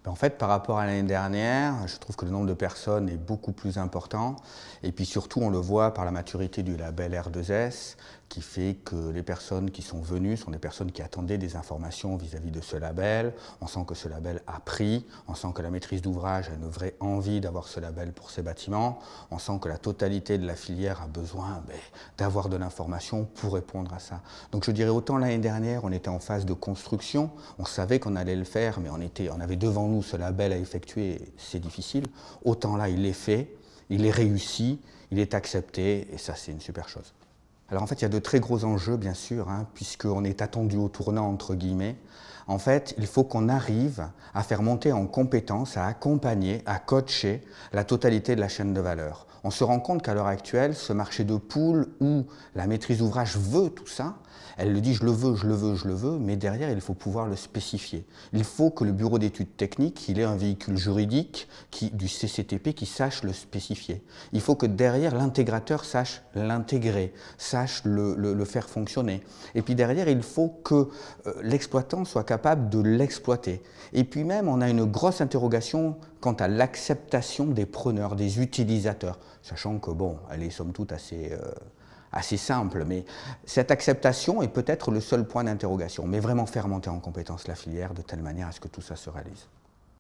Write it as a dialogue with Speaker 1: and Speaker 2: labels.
Speaker 1: En fait, par rapport à l'année dernière, je trouve que le nombre de personnes est beaucoup plus important. Et puis surtout, on le voit par la maturité du label R2S, qui fait que les personnes qui sont venues sont des personnes qui attendaient des informations vis-à-vis de ce label. On sent que ce label a pris, on sent que la maîtrise d'ouvrage a une vraie envie d'avoir ce label pour ses bâtiments. On sent que la totalité de la filière a besoin d'avoir de l'information pour répondre à ça. Donc je dirais autant l'année dernière, on était en phase de construction, on savait qu'on allait le faire, mais on avait devant nous ce label à effectuer, c'est difficile. Autant là, il est fait, il est réussi, il est accepté, et ça, c'est une super chose. Alors en fait, il y a de très gros enjeux, bien sûr, puisqu'on est attendu au tournant, entre guillemets. En fait, il faut qu'on arrive à faire monter en compétence, à accompagner, à coacher la totalité de la chaîne de valeur. On se rend compte qu'à l'heure actuelle, ce marché de poule où la maîtrise d'ouvrage veut tout ça, elle le dit je le veux, je le veux, je le veux, mais derrière il faut pouvoir le spécifier. Il faut que le bureau d'études techniques, il ait un véhicule juridique du CCTP qui sache le spécifier. Il faut que derrière l'intégrateur sache l'intégrer, sache le faire fonctionner. Et puis derrière il faut que l'exploitant soit capable de l'exploiter. Et puis même on a une grosse interrogation quant à l'acceptation des preneurs, des utilisateurs, sachant que bon, elle est somme toute assez simple, mais cette acceptation est peut-être le seul point d'interrogation, mais vraiment faire monter en compétence la filière de telle manière à ce que tout ça se réalise.